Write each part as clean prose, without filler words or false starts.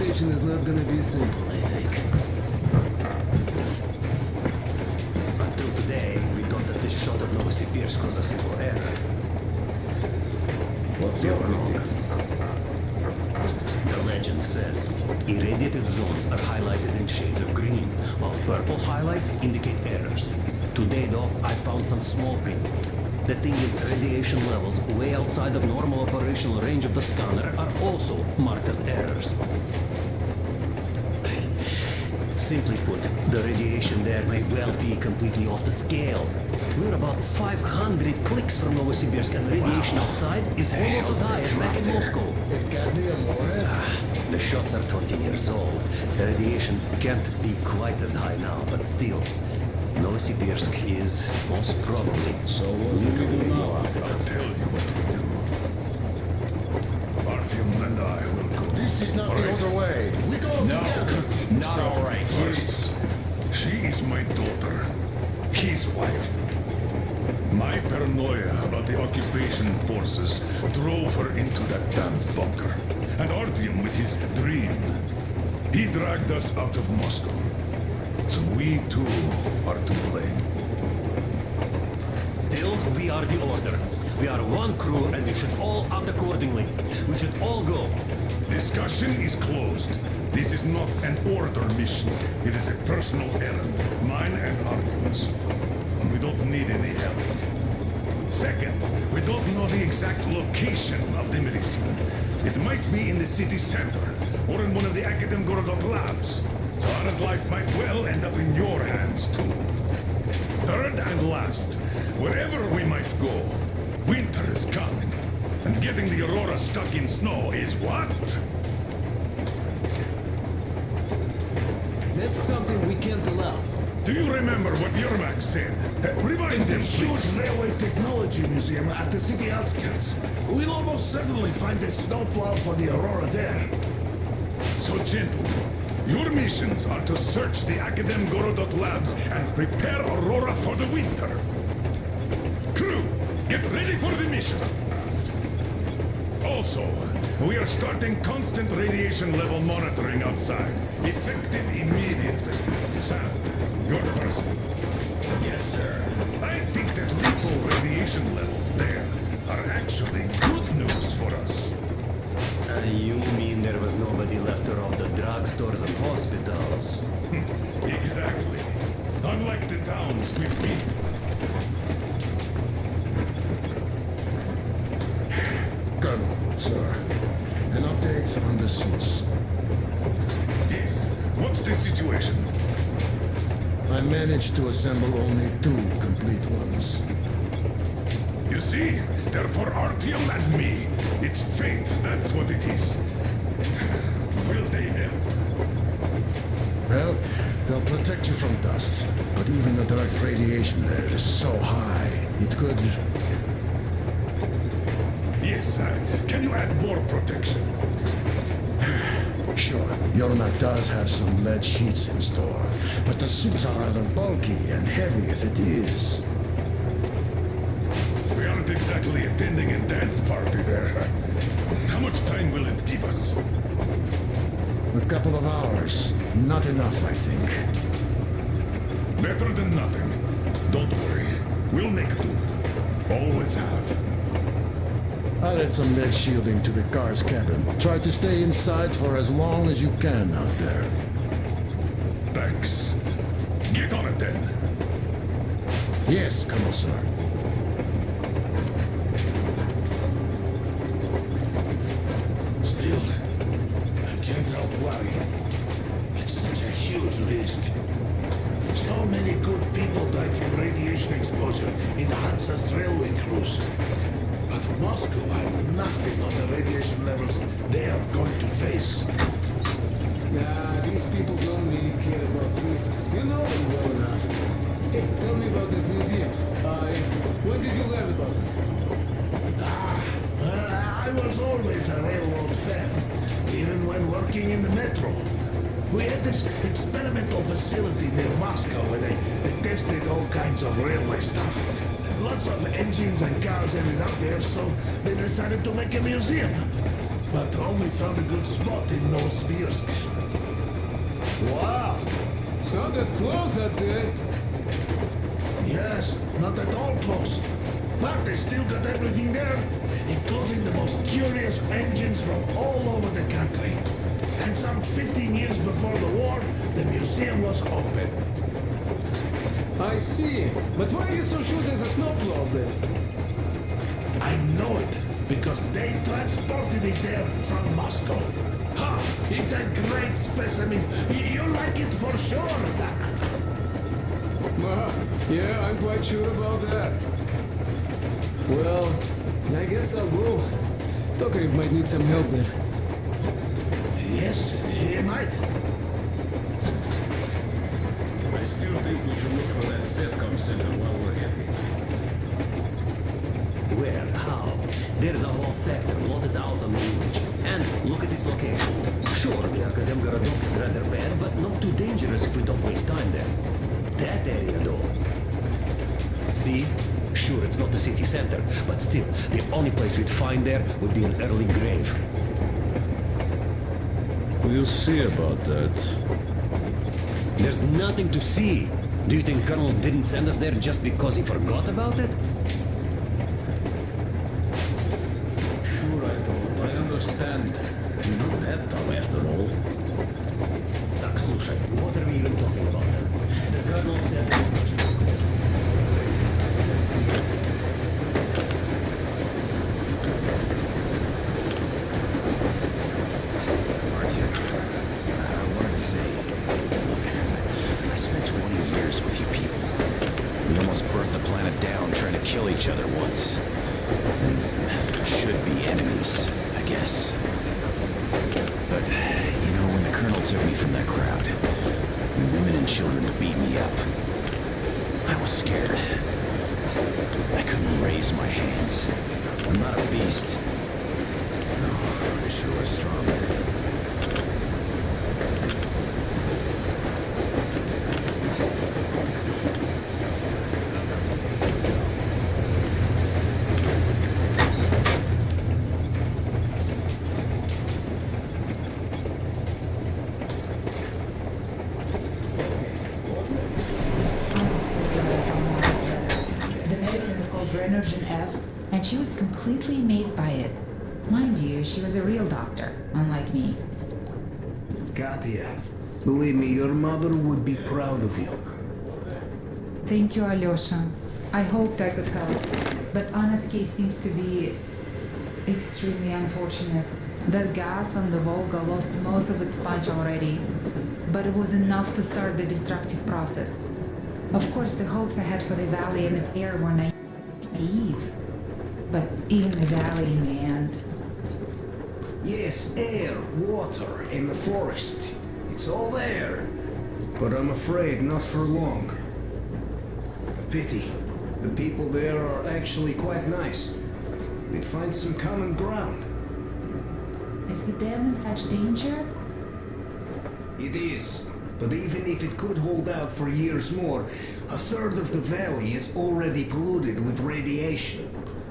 conversation is not gonna be simple, I think. Until today, we thought that this shot of Novosibirsk was a simple error. What's We up were wrong. with it? The legend says irradiated zones are highlighted in shades of green, while purple highlights indicate errors. Today, though, I found some small print. The thing is, radiation levels way outside of normal operational range of the scanner are also marked as errors. Simply put, the radiation there may well be completely off the scale. We're about 500 clicks from Novosibirsk, and radiation outside is almost as high as back in Moscow. It got me a more. The shots are 20 years old. The radiation can't be quite as high now, but still, Novosibirsk is most probably So what do we do now? I'll tell you what we do. Artyom and I will go. This is not All the right? other way. We go together. Not all right. First, she is my daughter, his wife. My paranoia about the occupation forces drove her into that damned bunker. And Artyom with his dream. He dragged us out of Moscow. So we too are to blame. Still, we are the order. We are one crew and we should all act accordingly. We should all go. Discussion is closed. This is not an order mission. It is a personal errand, mine and Artyom's. And we don't need any help. Second, we don't know the exact location of the medicine. It might be in the city center, or in one of the Academ Gorodok labs. Zara's life might well end up in your hands, too. Third and last, wherever we might go, winter is coming. And getting the Aurora stuck in snow is what? That's something we can't allow. Do you remember what Yermak said? Remind There's a him, huge please. railway technology museum at the city outskirts. We'll almost certainly find a snowplow for the Aurora there. So, gentlemen, your missions are to search the Academ Gorodot labs and prepare Aurora for the winter. Crew, get ready for the mission. Also, we are starting constant radiation level monitoring outside. Effective immediately. Sam, you're first. Yes, sir. I think that lethal radiation levels there are actually good news for us. You mean there was nobody left to rob the drugstores and hospitals? Exactly. Unlike the towns we've been. Colonel, sir. An update on the suits. Yes. What's the situation? I managed to assemble only 2 complete ones. You see, they're for Artyom and me. It's fate, that's what it is. Will they help? Well, they'll protect you from dust. But even the direct radiation there is so high, it could... Yes, can you add more protection? Sure, Yormak does have some lead sheets in store, but the suits are rather bulky and heavy as it is. We aren't exactly attending a dance party there. How much time will it give us? A couple of hours. Not enough, I think. Better than nothing. Don't worry. We'll make do. Always have. I'll add some lead shielding to the car's cabin. Try to stay inside for as long as you can out there. Thanks. Get on it then. Yes, Colonel, sir. Still, I can't help worrying. It's such a huge risk. So many good people died from radiation exposure in Hansa's railway crews. But Moscow had nothing on the radiation levels they are going to face. Nah, these people don't really care about risks. You know them well enough. Hey, tell me about that museum. When did you learn about it? I was always a railroad fan, even when working in the metro. We had this experimental facility near Moscow where they tested all kinds of railway stuff. Lots of engines and cars ended up there, so they decided to make a museum. but only found a good spot in Novosibirsk. Wow! It's not that close, I'd say. Yes, not at all close. But they still got everything there, including the most curious engines from all over the country. And some 15 years before the war, the museum was opened. I see. But why are you so sure there's a snowplow there? I know it, because they transported it there from Moscow. Ha! It's a great specimen. You'll like it for sure. Yeah, I'm quite sure about that. Well, I guess I'll go. Tokarev might need some help there. Yes, he might. I still think we should look for that SETCOM center while we're at it. Where? How? There's a whole sector loaded out on the image. And look at its location. Sure, the Akadem Garadok is rather bad, but not too dangerous if we don't waste time there. That area, though. See? Sure, it's not the city center, but still, the only place we'd find there would be an early grave. We'll see about that. There's nothing to see. Do you think Colonel didn't send us there just because he forgot about it? Sure, I don't. I understand. You're not that dumb after all. Так, слушай, what are we even talking about? The Colonel said as much as Martin, I wanted to say, look, I spent 20 years with you people. We almost burnt the planet down trying to kill each other once. Should be enemies, I guess. But, you know, when the Colonel took me from that crowd, women and children beat me up. I was scared. I couldn't raise my hands. I'm not a beast. No, I sure was strong then. The medicine is called Renergen F, and she was completely amazed by it. Mind you, she was a real doctor, unlike me. Katya, believe me, your mother would be proud of you. Thank you, Alyosha. I hoped I could help, but Anna's case seems to be extremely unfortunate. That gas on the Volga lost most of its punch already, but it was enough to start the destructive process. Of course, the hopes I had for the valley and its air were naive, but even the valley in the end. Yes, air, water, and the forest. It's all there. But I'm afraid not for long. A pity. The people there are actually quite nice. We'd find some common ground. Is the dam in such danger? It is. But even if it could hold out for years more, a third of the valley is already polluted with radiation.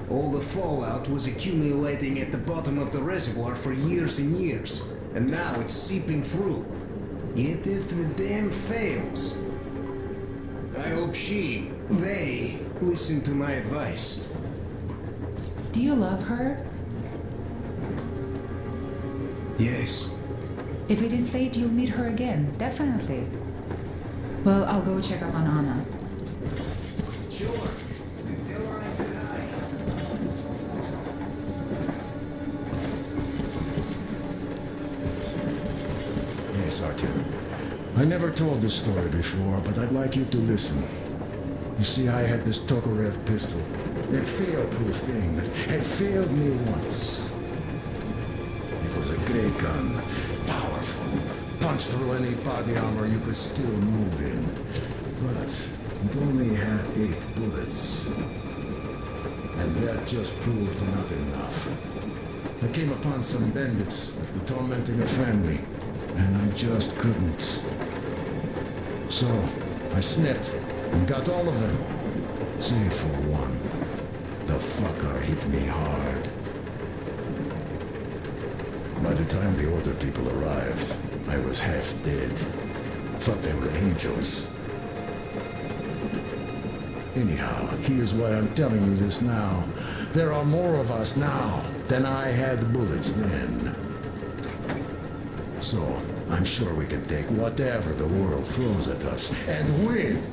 All the fallout was accumulating at the bottom of the reservoir for years and years, and now it's seeping through. Yet if the dam fails, I hope they listen to my advice. Do you love her? Yes. If it is fate, you'll meet her again, definitely. Well, I'll go check up on Anna. Sure. Tell her I said hi. Yes, Artyom. I never told this story before, but I'd like you to listen. You see, I had this Tokarev pistol. That fail-proof thing that had failed me once. It was a great gun. Powerful. Punch through any body armor you could still move in. But it only had 8 bullets. And that just proved not enough. I came upon some bandits that were tormenting a family, and I just couldn't. So, I snipped and got all of them, save for one. The fucker hit me hard. By the time the Order people arrived, I was half dead. Thought they were angels. Anyhow, here's why I'm telling you this now. There are more of us now than I had bullets then. So, I'm sure we can take whatever the world throws at us and win!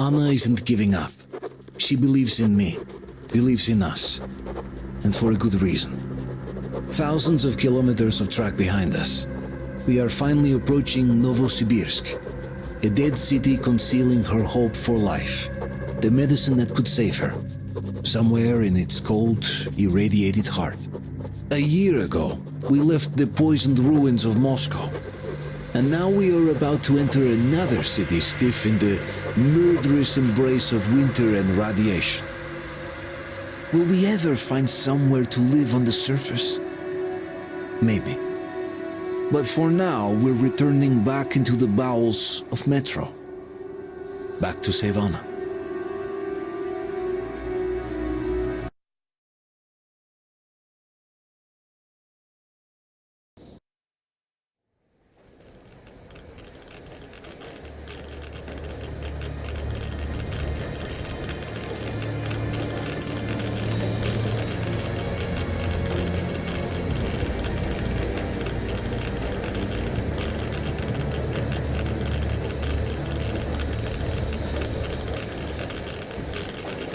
Anna isn't giving up. She believes in me, believes in us, and for a good reason. Thousands of kilometers of track behind us. We are finally approaching Novosibirsk, a dead city concealing her hope for life, the medicine that could save her, somewhere in its cold, irradiated heart. A year ago, we left the poisoned ruins of Moscow, and now we are about to enter another city stiff in the murderous embrace of winter and radiation. Will we ever find somewhere to live on the surface? Maybe. But for now, we're returning back into the bowels of Metro. Back to Savannah.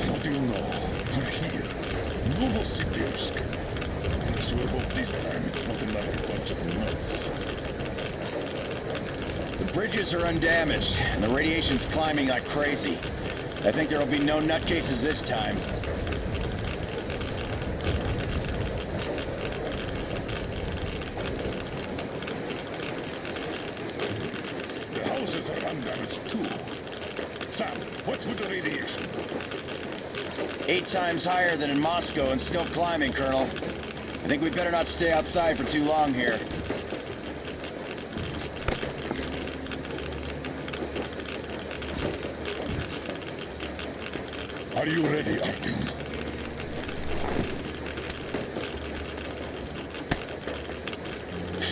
What do you know? We're here. Novosibirsk. So I hope this time it's not another bunch of nuts. The bridges are undamaged, and the radiation's climbing like crazy. I think there'll be no nutcases this time. The houses are undamaged too. Sam, what's with the radiation? 8 times higher than in Moscow and still climbing, Colonel. I think we better not stay outside for too long here. Are you ready, Artyom?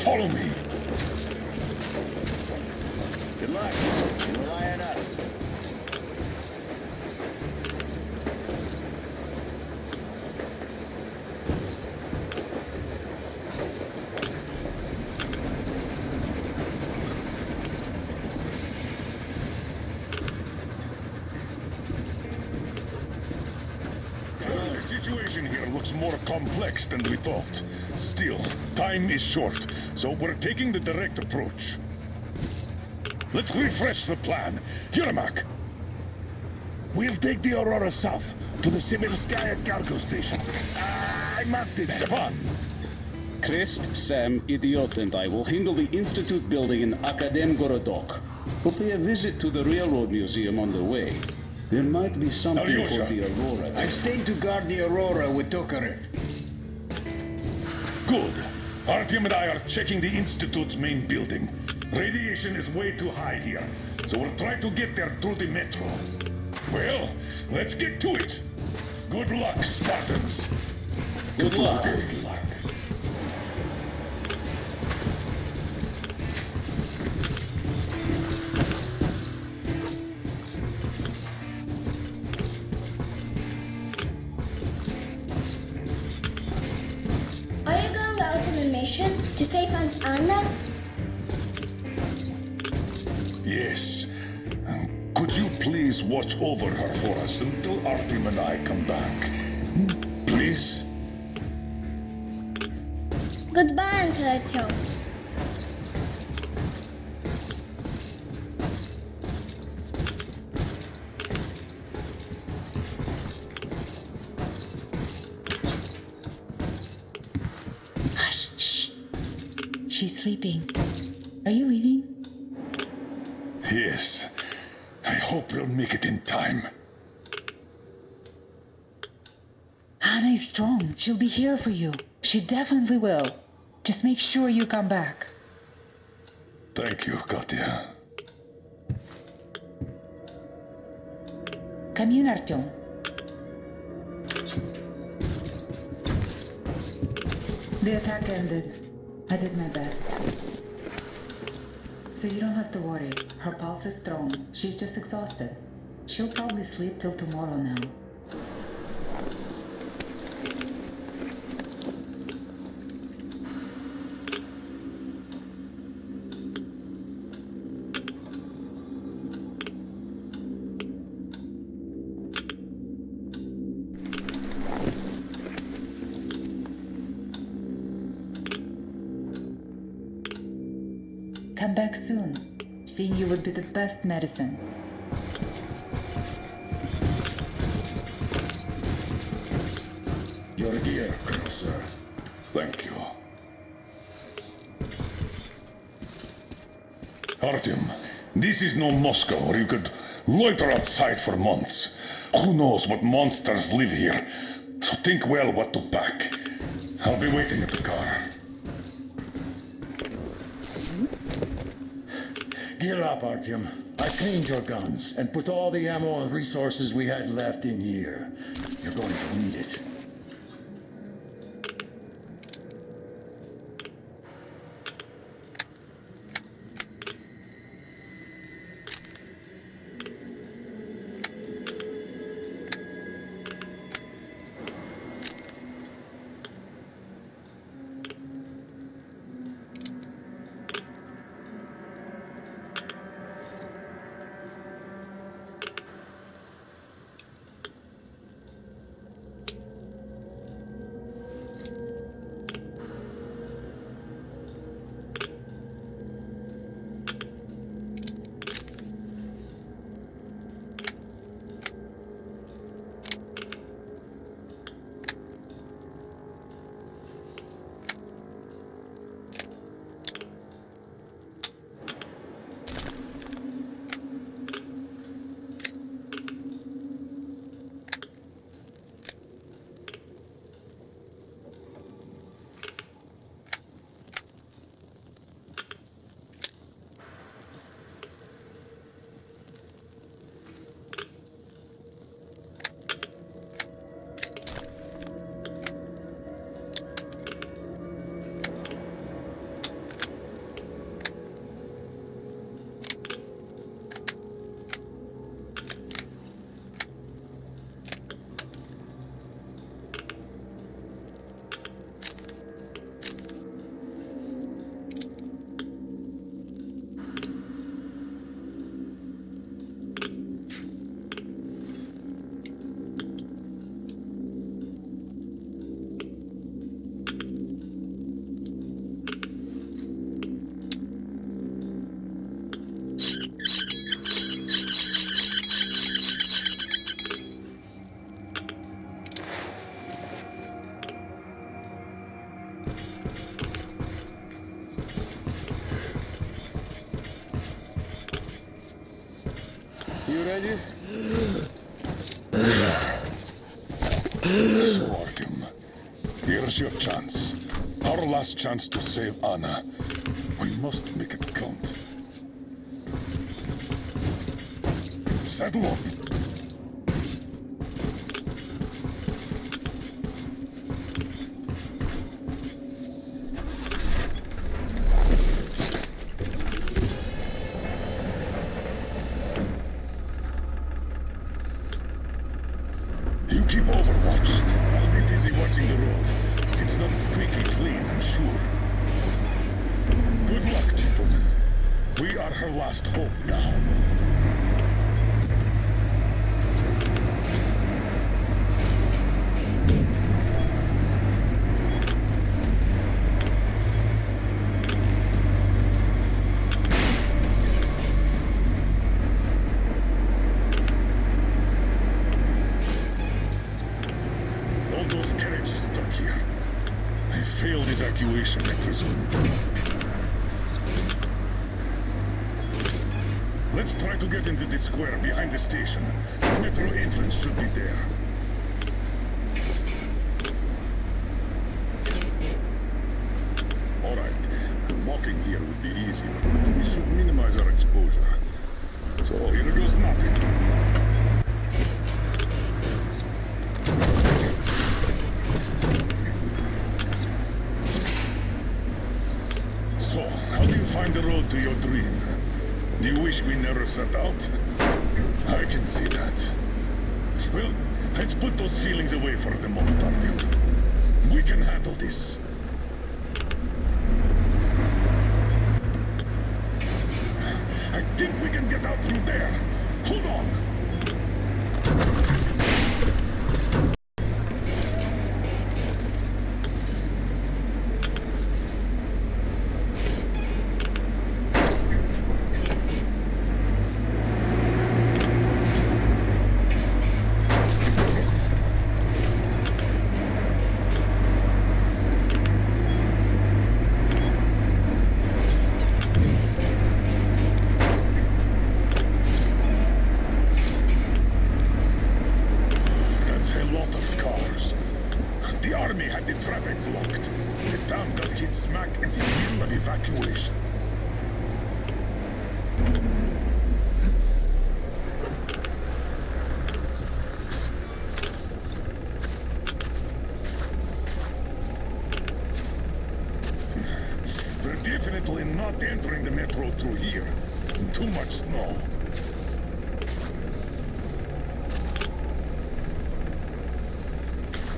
Follow me. Good luck. Rely on us. The situation here looks more complex than we thought. Still, time is short, so we're taking the direct approach. Let's refresh the plan. Yermak! We'll take the Aurora south to the Siverskaya cargo station. I marked it. Stepan! Krist, Sam, Idiot, and I will handle the Institute building in Akademgorodok. We'll pay a visit to the Railroad Museum on the way. There might be something Alyosha. for the Aurora. I stayed to guard the Aurora with Tokarev. Good. Artyom and I are checking the Institute's main building. Radiation is way too high here, so we'll try to get there through the metro. Well, let's get to it. Good luck, Spartans. Good luck. Good luck. Are you going out on a mission to save Aunt Anna? Yes. Could you please watch over her for us until Artyom and I come back? Please? Goodbye, Uncle Artyom. Hush, shh. She's sleeping. Are you leaving? Yes. I hope we'll make it in time. Anna is strong. She'll be here for you. She definitely will. Just make sure you come back. Thank you, Katya. Come in, Artyom. The attack ended. I did my best. So you don't have to worry. Her pulse is strong. She's just exhausted. She'll probably sleep till tomorrow now. Come back soon. Seeing you would be the best medicine. You're here, Colonel Sir. Thank you. Artyom, this is no Moscow where you could loiter outside for months. Who knows what monsters live here? So think well what to pack. I'll be waiting at the car. Gear up, Artyom. I cleaned your guns and put all the ammo and resources we had left in here. You're going to need it. You ready? Artyom, here's your chance. Our last chance to save Anna. We must make it count. Saddle up. You keep overwatch. I'll be busy watching the road. It's not squeaky clean, I'm sure. Good luck, gentlemen. We are her last hope now. All those carriages stuck here. A failed evacuation, I presume. Let's try to get into this square behind the station. The metro entrance should be there. All right. Walking here would be easier, but we should minimize our exposure. So here goes nothing. So, how do you find the road to your dream? Do you wish we never set out? I can see that. Well, let's put those feelings away for the moment, Artyom. We can handle this. I think we can get out through there. Hold on. blocked. The town got hit smack in the middle of evacuation. We're definitely not entering the metro through here. Too much snow.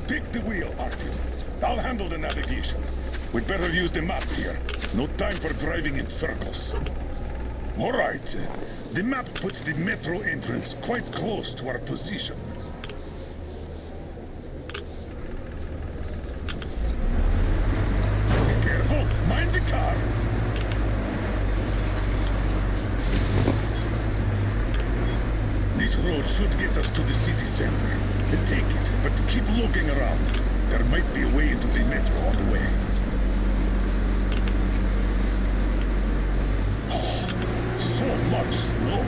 Take the wheel, Artyom. I'll handle the navigation. We'd better use the map here. No time for driving in circles. All right. The map puts the metro entrance quite close to our position. Careful! Mind the car! This road should get us to the city center. Take it, but keep looking around. There might be a way into the metro on the way. Oh, so much snow.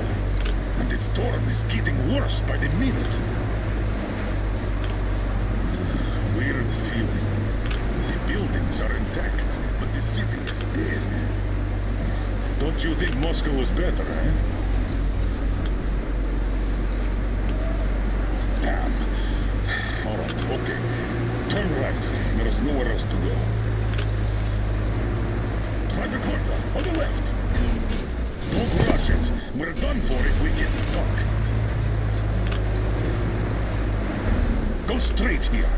And the storm is getting worse by the minute. Weird feeling. The buildings are intact, but the city is dead. Don't you think Moscow was better, eh? Damn. All right, okay. Turn right. There is nowhere else to go. Try the corner, on the left. Don't rush it. We're done for if we get stuck. Go straight here.